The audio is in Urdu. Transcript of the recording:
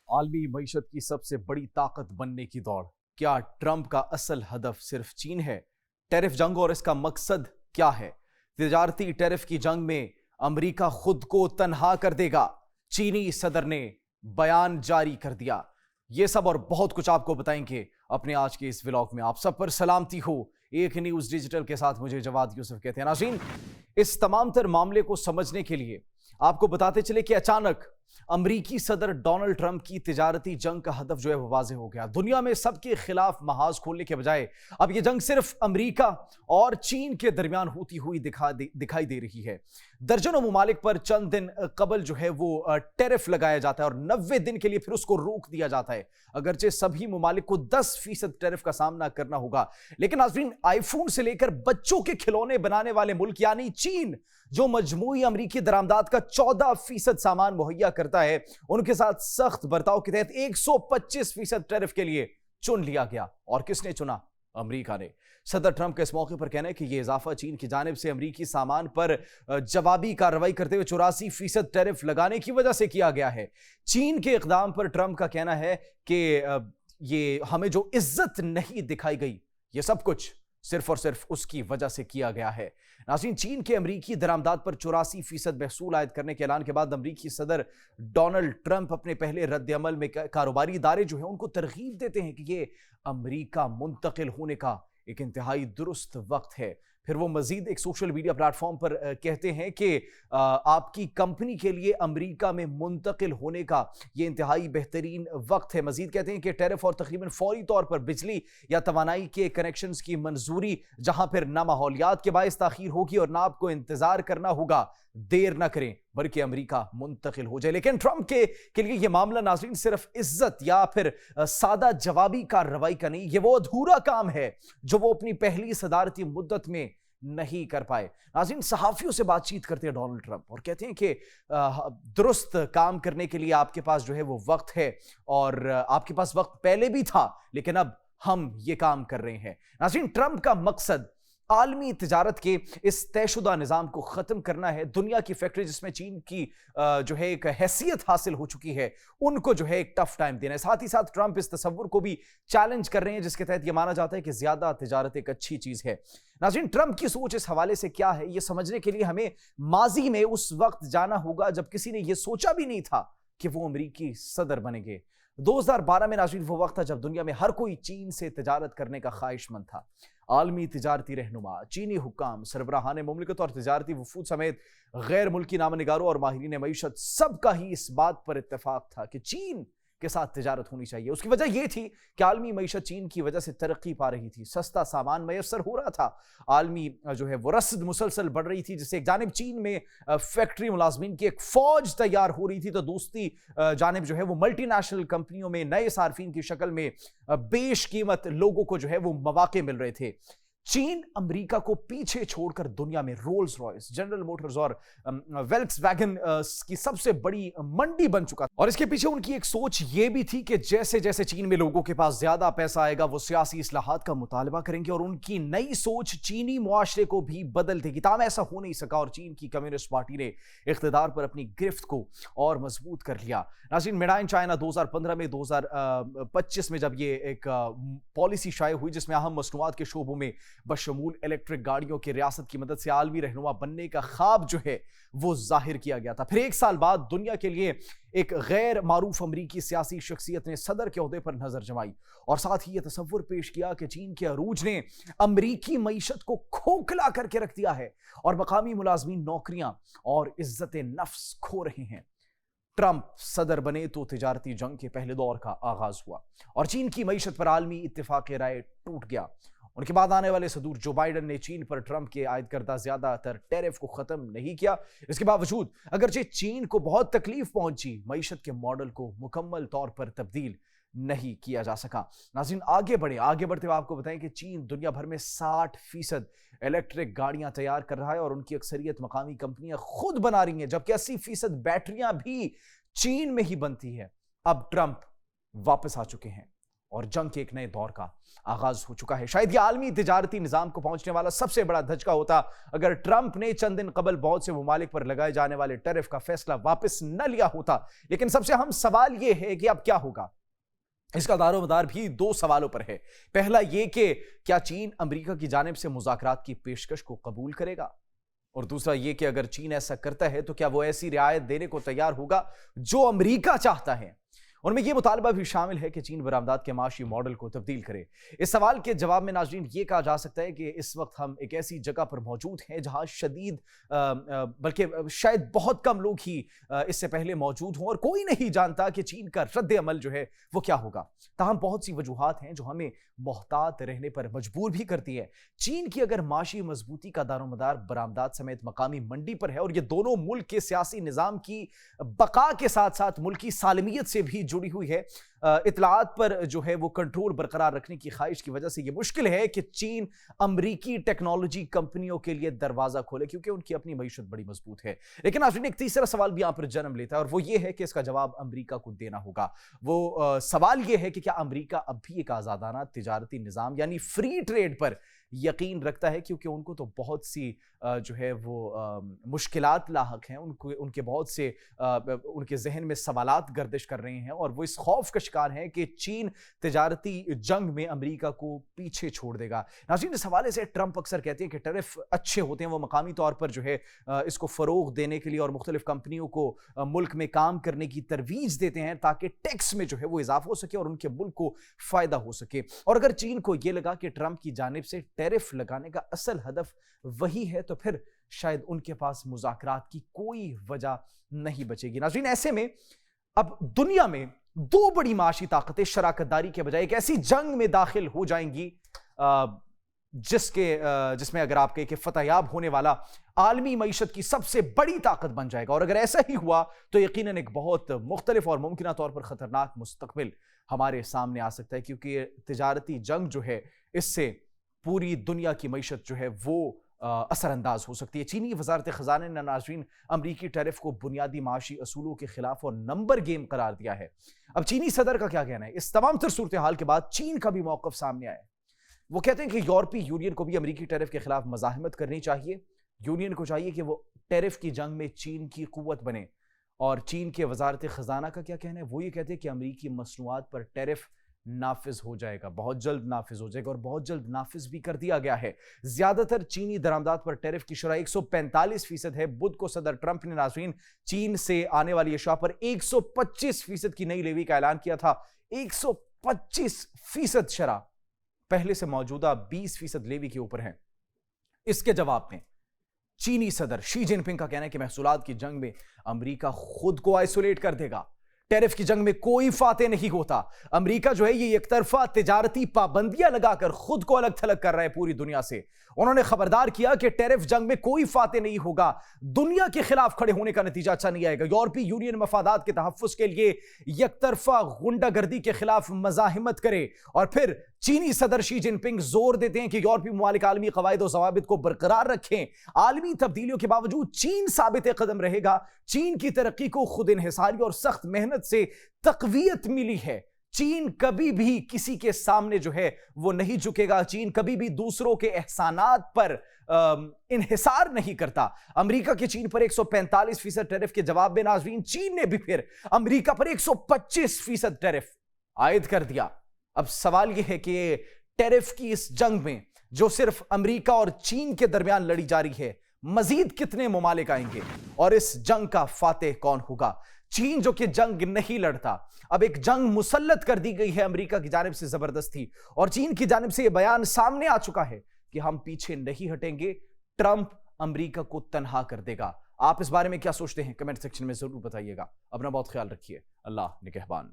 عالمی معیشت کی سب سے بڑی طاقت بننے کی دوڑ، کیا ٹرمپ کا اصل ہدف صرف چین ہے؟ ٹیرف جنگ اور اس کا مقصد کیا ہے؟ تجارتی ٹیرف کی جنگ میں امریکہ خود کو تنہا کر دے گا، چینی صدر نے بیان جاری کر دیا۔ یہ سب اور بہت کچھ آپ کو بتائیں گے اپنے آج کے اس ولاگ میں۔ آپ سب پر سلامتی ہو، ایک نیوز ڈیجیٹل کے ساتھ مجھے جواد یوسف کہتے ہیں۔ ناظرین، اس تمام تر معاملے کو سمجھنے کے لیے آپ کو بتاتے چلے کہ اچانک امریکی صدر ڈونلڈ ٹرمپ کی تجارتی جنگ کا ہدف جو ہے وہ واضح ہو گیا۔ دنیا میں سب کے خلاف محاذ کھولنے کے بجائے اب یہ جنگ صرف امریکہ اور چین کے درمیان ہوتی ہوئی دکھائی دے رہی ہے۔ درجنوں ممالک پر چند دن قبل جو ہے وہ ٹیرف لگایا جاتا ہے اور 90 دن کے لیے پھر اس کو روک دیا جاتا ہے، اگرچہ سبھی ممالک کو 10% ٹیرف کا سامنا کرنا ہوگا۔ لیکن ناظرین، آئی فون سے لے کر بچوں کے کھلونے بنانے والے ملک یعنی چین، جو مجموعی امریکی درآمدات کا 14% سامان مہیا کرتا ہے، ان کے ساتھ سخت برتاؤ کے تحت 125% ٹیرف کے لیے چن لیا گیا۔ اور کس نے چنا؟ امریکہ نے۔ صدر ٹرمپ کا اس موقع پر کہنا ہے کہ یہ اضافہ چین کی جانب سے امریکی سامان پر جوابی کارروائی کرتے ہوئے 84% ٹیرف لگانے کی وجہ سے کیا گیا ہے۔ چین کے اقدام پر ٹرمپ کا کہنا ہے کہ یہ ہمیں جو عزت نہیں دکھائی گئی، یہ سب کچھ صرف اور صرف اس کی وجہ سے کیا گیا ہے۔ ناظرین، چین کے امریکی درآمدات پر 84% محصول عائد کرنے کے اعلان کے بعد امریکی صدر ڈونلڈ ٹرمپ اپنے پہلے رد عمل میں کاروباری ادارے جو ہیں ان کو ترغیب دیتے ہیں کہ یہ امریکہ منتقل ہونے کا ایک انتہائی درست وقت ہے۔ پھر وہ مزید ایک سوشل میڈیا پلیٹ فارم پر کہتے ہیں کہ آپ کی کمپنی کے لیے امریکہ میں منتقل ہونے کا یہ انتہائی بہترین وقت ہے۔ مزید کہتے ہیں کہ ٹیرف اور تقریباً فوری طور پر بجلی یا توانائی کے کنیکشنز کی منظوری، جہاں پھر نہ ماحولیات کے باعث تاخیر ہوگی اور نہ آپ کو انتظار کرنا ہوگا، دیر نہ کریں بلکہ امریکہ منتقل ہو جائے۔ لیکن ٹرمپ کے لیے یہ معاملہ ناظرین صرف عزت یا پھر سادہ جوابی کارروائی کا نہیں، یہ وہ ادھورا کام ہے جو وہ اپنی پہلی صدارتی مدت میں نہیں کر پائے۔ ناظرین، صحافیوں سے بات چیت کرتے ہیں ڈونلڈ ٹرمپ اور کہتے ہیں کہ درست کام کرنے کے لیے آپ کے پاس جو ہے وہ وقت ہے، اور آپ کے پاس وقت پہلے بھی تھا لیکن اب ہم یہ کام کر رہے ہیں۔ ناظرین، ٹرمپ کا مقصد عالمی تجارت کے اس طے شدہ نظام کو ختم کرنا ہے۔ دنیا کی فیکٹری جس میں چین کی جو ہے ایک حیثیت حاصل ہو چکی ہے، ان کو جو ہے ایک ٹف ٹائم دینا ہے۔ ساتھ ہی ساتھ ٹرمپ اس تصور کو بھی چیلنج کر رہے ہیں جس کے تحت یہ مانا جاتا ہے کہ زیادہ تجارت ایک اچھی چیز ہے۔ ناظرین، ٹرمپ کی سوچ اس حوالے سے کیا ہے، یہ سمجھنے کے لیے ہمیں ماضی میں اس وقت جانا ہوگا جب کسی نے یہ سوچا بھی نہیں تھا کہ وہ امریکی صدر بنیں گے۔ 2012 میں ناظرین وہ وقت تھا جب دنیا میں ہر کوئی چین سے تجارت کرنے کا خواہش مند تھا۔ عالمی تجارتی رہنما، چینی حکام، سربراہان مملکت اور تجارتی وفود سمیت غیر ملکی نامہ نگاروں اور ماہرین معیشت سب کا ہی اس بات پر اتفاق تھا کہ چین کے ساتھ تجارت ہونی چاہیے۔ اس کی وجہ یہ تھی کہ عالمی معیشت چین کی وجہ سے ترقی پا رہی تھی، سستا سامان میسر ہو رہا تھا، عالمی جو ہے وہ رسد مسلسل بڑھ رہی تھی، جس سے ایک جانب چین میں فیکٹری ملازمین کی ایک فوج تیار ہو رہی تھی تو دوسری جانب جو ہے وہ ملٹی نیشنل کمپنیوں میں نئے صارفین کی شکل میں بیش قیمت لوگوں کو جو ہے وہ مواقع مل رہے تھے۔ چین امریکہ کو پیچھے چھوڑ کر دنیا میں رولز رائس، جنرل موٹرز اور ویلکس ویگن کی سب سے بڑی منڈی بن چکا تھا۔ اور اس کے پیچھے ان کی ایک سوچ یہ بھی تھی کہ جیسے جیسے چین میں لوگوں کے پاس زیادہ پیسہ آئے گا وہ سیاسی اصلاحات کا مطالبہ کریں گے اور ان کی نئی سوچ چینی معاشرے کو بھی بدل دے گی۔ تاہم ایسا ہو نہیں سکا اور چین کی کمیونسٹ پارٹی نے اقتدار پر اپنی گرفت کو اور مضبوط کر لیا۔ ناظرین، میڈ ان چائنا 2015 میں 2025 میں جب یہ ایک پالیسی شائع ہوئی جس میں اہم مصنوعات کے شعبوں میں بشمول الیکٹرک گاڑیوں کی ریاست کی مدد سے عالمی رہنما بننے کا خواب جو ہے وہ ظاہر کیا گیا تھا، پھر ایک سال بعد دنیا کے لیے ایک غیر معروف امریکی سیاسی شخصیت نے صدر کے عہدے پر نظر جمائی اور ساتھ ہی یہ تصور پیش کیا کہ چین کے عروج نے امریکی معیشت کو کھوکھلا کر کے رکھ دیا ہے اور مقامی ملازمین نوکریاں اور عزت نفس کھو رہے ہیں۔ ٹرمپ صدر بنے تو تجارتی جنگ کے پہلے دور کا آغاز ہوا اور چین کی معیشت پر عالمی اتفاق رائے ٹوٹ گیا۔ ان کے بعد آنے والے صدور جو بائیڈن نے چین پر ٹرمپ کے عائد کردہ زیادہ تر ٹیرف کو ختم نہیں کیا۔ اس کے باوجود اگرچہ چین کو بہت تکلیف پہنچی، معیشت کے ماڈل کو مکمل طور پر تبدیل نہیں کیا جا سکا۔ ناظرین، آگے بڑھتے ہوئے آپ کو بتائیں کہ چین دنیا بھر میں 60% الیکٹرک گاڑیاں تیار کر رہا ہے اور ان کی اکثریت مقامی کمپنیاں خود بنا رہی ہیں، جبکہ 80% بیٹریاں بھی چین میں ہی بنتی ہے۔ اب ٹرمپ واپس آ چکے ہیں اور جنگ کے ایک نئے دور کا آغاز ہو چکا ہے۔ شاید یہ عالمی تجارتی نظام کو پہنچنے والا سب سے بڑا دھچکا ہوتا اگر ٹرمپ نے چند دن قبل بہت سے ممالک پر لگائے جانے والے ٹیرف کا فیصلہ واپس نہ لیا ہوتا۔ لیکن سب سے اہم سوال یہ ہے کہ اب کیا ہوگا؟ اس کا دار و مدار بھی دو سوالوں پر ہے۔ پہلا یہ کہ کیا چین امریکہ کی جانب سے مذاکرات کی پیشکش کو قبول کرے گا، اور دوسرا یہ کہ اگر چین ایسا کرتا ہے تو کیا وہ ایسی رعایت دینے کو تیار ہوگا جو امریکہ چاہتا ہے۔ ان میں یہ مطالبہ بھی شامل ہے کہ چین برآمدات کے معاشی ماڈل کو تبدیل کرے۔ اس سوال کے جواب میں ناظرین یہ کہا جا سکتا ہے کہ اس وقت ہم ایک ایسی جگہ پر موجود ہیں جہاں بلکہ شاید بہت کم لوگ ہی اس سے پہلے موجود ہوں، اور کوئی نہیں جانتا کہ چین کا رد عمل جو ہے وہ کیا ہوگا۔ تاہم بہت سی وجوہات ہیں جو ہمیں محتاط رہنے پر مجبور بھی کرتی ہے۔ چین کی اگر معاشی مضبوطی کا دار و مدار برآمدات سمیت مقامی منڈی پر ہے، اور یہ دونوں ملک کے سیاسی نظام کی بقا کے ساتھ ساتھ ملکی سالمیت سے بھی جڑی ہوئی ہے، اطلاعات پر جو ہے وہ کنٹرول برقرار رکھنے کی خواہش کی وجہ سے یہ مشکل ہے کہ چین امریکی ٹیکنالوجی کمپنیوں کے لیے دروازہ کھولے، کیونکہ ان کی اپنی معیشت بڑی مضبوط ہے۔ لیکن ناظرین ایک تیسرا سوال بھی یہاں پر جنم لیتا ہے، اور وہ یہ ہے کہ اس کا جواب امریکہ کو دینا ہوگا۔ وہ سوال یہ ہے کہ کیا امریکہ اب بھی ایک آزادانہ تجارتی نظام یعنی فری ٹریڈ پر یقین رکھتا ہے، کیونکہ ان کو تو بہت سی جو ہے وہ مشکلات لاحق ہیں، ان کے بہت سے ان کے ذہن میں سوالات گردش کر رہے ہیں، اور وہ اس خوف کا شکار ہیں کہ چین تجارتی جنگ میں امریکہ کو پیچھے چھوڑ دے گا۔ ناظرین اس حوالے سے ٹرمپ اکثر کہتے ہیں کہ ٹیرف اچھے ہوتے ہیں، وہ مقامی طور پر جو ہے اس کو فروغ دینے کے لیے اور مختلف کمپنیوں کو ملک میں کام کرنے کی ترویج دیتے ہیں تاکہ ٹیکس میں جو ہے وہ اضافہ ہو سکے اور ان کے ملک کو فائدہ ہو سکے۔ اور اگر چین کو یہ لگا کہ ٹرمپ کی جانب سے ٹیرف لگانے کا اصل ہدف وہی ہے تو پھر شاید ان کے پاس مذاکرات کی کوئی وجہ نہیں بچے گی۔ ناظرین ایسے میں اب دنیا میں دو بڑی معاشی طاقتیں شراکت داری کے بجائے ایک ایسی جنگ میں داخل ہو جائیں گی جس میں اگر آپ کہیں کہ فتح یاب ہونے والا عالمی معیشت کی سب سے بڑی طاقت بن جائے گا، اور اگر ایسا ہی ہوا تو یقیناً ایک بہت مختلف اور ممکنہ طور پر خطرناک مستقبل ہمارے سامنے آ سکتا ہے، کیونکہ تجارتی جنگ جو ہے اس سے پوری دنیا کی معیشت جو ہے وہ اثر انداز ہو سکتی ہے۔ چینی وزارت خزانہ نے ناظرین امریکی ٹیرف کو بنیادی معاشی اصولوں کے خلاف اور نمبر گیم قرار دیا ہے۔ اب چینی صدر کا کیا کہنا ہے؟ اس تمام تر صورتحال کے بعد چین کا بھی موقف سامنے آیا ہے۔ وہ کہتے ہیں کہ یورپی یونین کو بھی امریکی ٹیرف کے خلاف مزاحمت کرنی چاہیے۔ یونین کو چاہیے کہ وہ ٹیرف کی جنگ میں چین کی قوت بنے۔ اور چین کے وزارت خزانہ کا کیا کہنا ہے؟ وہ یہ کہتے ہیں کہ امریکی مصنوعات پر ٹیرف نافذ ہو جائے گا، بہت جلد نافذ ہو جائے گا، اور بہت جلد نافذ بھی کر دیا گیا ہے۔ زیادہ تر چینی درآمدات پر ٹیرف کی شرح 145% ہے۔ بدھ کو صدر ٹرمپ نے ناظرین چین سے آنے والی اشیاء پر 125% کی نئی لیوی کا اعلان کیا تھا۔ 125% شرح پہلے سے موجودہ 20% لیوی کے اوپر ہے۔ اس کے جواب میں چینی صدر شی جن پنگ کا کہنا ہے کہ محصولات کی جنگ میں امریکہ خود کو آئسولیٹ کر دے گا۔ ٹیرف کی جنگ میں کوئی فاتح نہیں ہوتا۔ امریکہ جو ہے یہ ایک طرفہ تجارتی پابندیاں لگا کر خود کو الگ تھلگ کر رہا ہے پوری دنیا سے۔ انہوں نے خبردار کیا کہ ٹیرف جنگ میں کوئی فاتح نہیں ہوگا، دنیا کے خلاف کھڑے ہونے کا نتیجہ اچھا نہیں آئے گا۔ یورپی یونین مفادات کے تحفظ کے لیے یک طرفہ غنڈہ گردی کے خلاف مزاحمت کرے، اور پھر چینی صدر شی جن پنگ زور دیتے ہیں کہ یورپی ممالک عالمی قواعد و ضوابط کو برقرار رکھیں۔ عالمی تبدیلیوں کے باوجود چین ثابت قدم رہے گا۔ چین کی ترقی کو خود انحصاری اور سخت محنت سے تقویت ملی ہے۔ چین کبھی بھی کسی کے سامنے جو ہے وہ نہیں جھکے گا۔ چین کبھی بھی دوسروں کے احسانات پر انحصار نہیں کرتا۔ امریکہ کے چین پر 145% ٹیرف کے جواب میں ناظرین چین نے بھی پھر امریکہ پر 125% ٹیرف عائد کر دیا۔ اب سوال یہ ہے کہ ٹیرف کی اس جنگ میں جو صرف امریکہ اور چین کے درمیان لڑی جا رہی ہے، مزید کتنے ممالک آئیں گے، اور اس جنگ کا فاتح کون ہوگا؟ چین جو کہ جنگ نہیں لڑتا، اب ایک جنگ مسلط کر دی گئی ہے امریکہ کی جانب سے زبردستی، اور چین کی جانب سے یہ بیان سامنے آ چکا ہے کہ ہم پیچھے نہیں ہٹیں گے، ٹرمپ امریکہ کو تنہا کر دے گا۔ آپ اس بارے میں کیا سوچتے ہیں؟ کمنٹ سیکشن میں ضرور بتائیے گا۔ اپنا بہت خیال رکھیے۔ اللہ نگہبان۔